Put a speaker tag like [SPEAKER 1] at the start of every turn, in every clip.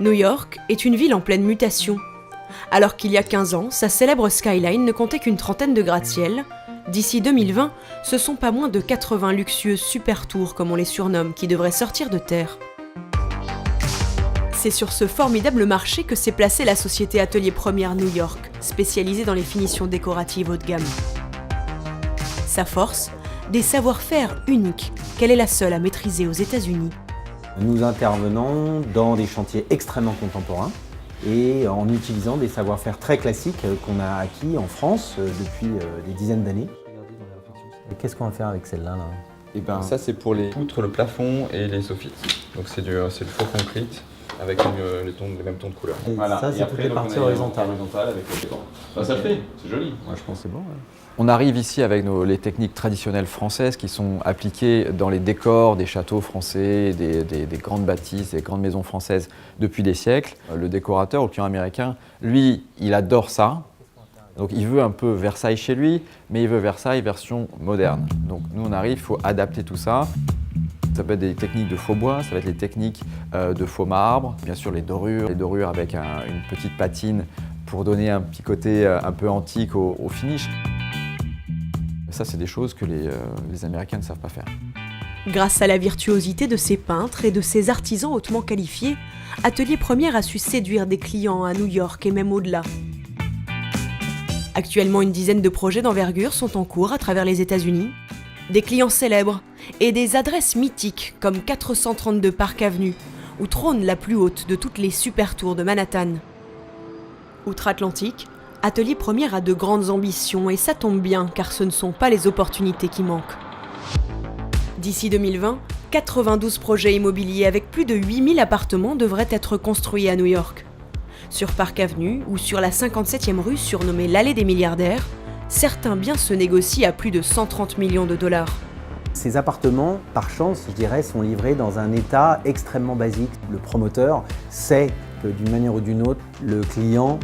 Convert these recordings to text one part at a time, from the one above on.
[SPEAKER 1] New York est une ville en pleine mutation. Alors qu'il y a 15 ans, sa célèbre skyline ne comptait qu'une trentaine de gratte-ciel, d'ici 2020, ce sont pas moins de 80 luxueuses super tours, comme on les surnomme, qui devraient sortir de terre. C'est sur ce formidable marché que s'est placée la société Atelier Première New York, spécialisée dans les finitions décoratives haut de gamme. Sa force, des savoir-faire uniques, qu'elle est la seule à maîtriser aux États-Unis.
[SPEAKER 2] Nous intervenons dans des chantiers extrêmement contemporains et en utilisant des savoir-faire très classiques qu'on a acquis en France depuis des dizaines d'années. Qu'est-ce qu'on va faire avec celle-là là
[SPEAKER 3] Et ben, ça c'est pour les poutres, le plafond et les soffites. Donc c'est le faux concrete avec les mêmes tons de couleur.
[SPEAKER 2] Et voilà. Ça c'est toutes les parties horizontales.
[SPEAKER 3] Avec le béton. Ça le fait, c'est joli.
[SPEAKER 2] Moi je pense que c'est bon. Ouais.
[SPEAKER 4] On arrive ici avec les techniques traditionnelles françaises qui sont appliquées dans les décors des châteaux français, des grandes bâtisses, des grandes maisons françaises depuis des siècles. Le décorateur ou le client américain, lui, il adore ça. Donc il veut un peu Versailles chez lui, mais il veut Versailles version moderne. Donc nous on arrive, il faut adapter tout ça. Ça peut être des techniques de faux bois, ça va être les techniques de faux marbre, bien sûr les dorures avec une petite patine pour donner un petit côté un peu antique au finish. Ça, c'est des choses que les Américains ne savent pas faire.
[SPEAKER 1] Grâce à la virtuosité de ses peintres et de ses artisans hautement qualifiés, Atelier Première a su séduire des clients à New York et même au-delà. Actuellement, une dizaine de projets d'envergure sont en cours à travers les États-Unis. Des clients célèbres et des adresses mythiques comme 432 Park Avenue, où trône la plus haute de toutes les super tours de Manhattan. Outre-Atlantique, Atelier Première a de grandes ambitions et ça tombe bien car ce ne sont pas les opportunités qui manquent. D'ici 2020, 92 projets immobiliers avec plus de 8000 appartements devraient être construits à New York. Sur Park Avenue ou sur la 57e rue surnommée l'allée des milliardaires, certains biens se négocient à plus de 130 millions de dollars.
[SPEAKER 2] Ces appartements, par chance, je dirais, sont livrés dans un état extrêmement basique. Le promoteur sait que d'une manière ou d'une autre, le client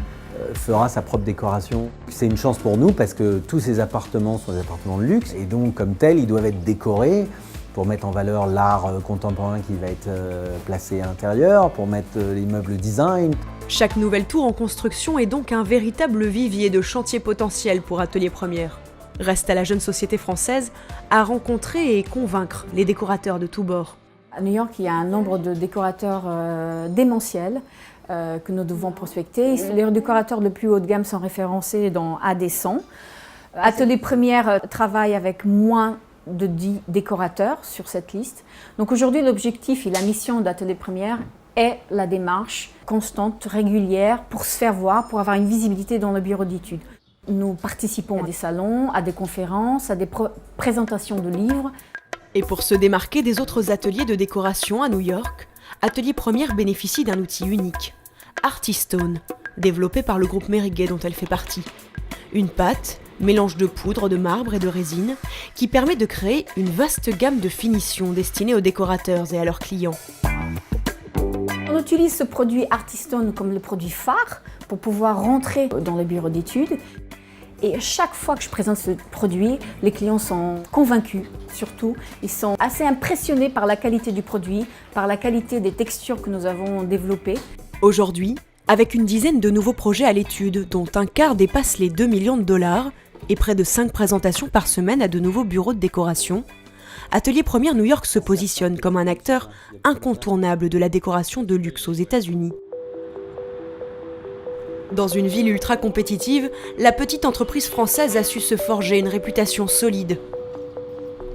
[SPEAKER 2] fera sa propre décoration. C'est une chance pour nous parce que tous ces appartements sont des appartements de luxe et donc comme tels, ils doivent être décorés pour mettre en valeur l'art contemporain qui va être placé à l'intérieur, pour mettre l'immeuble design.
[SPEAKER 1] Chaque nouvelle tour en construction est donc un véritable vivier de chantiers potentiels pour Atelier Première. Reste à la jeune société française à rencontrer et convaincre les décorateurs de tous bords.
[SPEAKER 5] À New York, il y a un nombre de décorateurs démentiels que nous devons prospecter. Les décorateurs de plus haut de gamme sont référencés dans AD100. Atelier Première travaille avec moins de 10 décorateurs sur cette liste. Donc aujourd'hui, l'objectif et la mission d'Atelier Première est la démarche constante, régulière, pour se faire voir, pour avoir une visibilité dans le bureau d'études. Nous participons à des salons, à des conférences, à des présentations de livres.
[SPEAKER 1] Et pour se démarquer des autres ateliers de décoration à New York, Atelier Première bénéficie d'un outil unique, Artistone, développé par le groupe Meriguet dont elle fait partie. Une pâte, mélange de poudre, de marbre et de résine, qui permet de créer une vaste gamme de finitions destinées aux décorateurs et à leurs clients.
[SPEAKER 5] On utilise ce produit Artistone comme le produit phare pour pouvoir rentrer dans les bureaux d'études. Et chaque fois que je présente ce produit, les clients sont convaincus, surtout. Ils sont assez impressionnés par la qualité du produit, par la qualité des textures que nous avons développées.
[SPEAKER 1] Aujourd'hui, avec une dizaine de nouveaux projets à l'étude, dont un quart dépasse les 2 millions de dollars, et près de 5 présentations par semaine à de nouveaux bureaux de décoration, Atelier Première New York se positionne comme un acteur incontournable de la décoration de luxe aux États-Unis. Dans une ville ultra compétitive, la petite entreprise française a su se forger une réputation solide.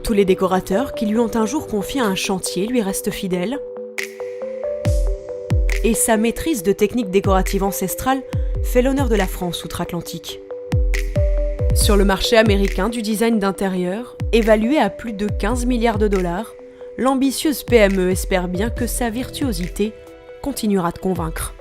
[SPEAKER 1] Tous les décorateurs qui lui ont un jour confié un chantier lui restent fidèles. Et sa maîtrise de techniques décoratives ancestrales fait l'honneur de la France outre-Atlantique. Sur le marché américain du design d'intérieur, évalué à plus de 15 milliards de dollars, l'ambitieuse PME espère bien que sa virtuosité continuera de convaincre.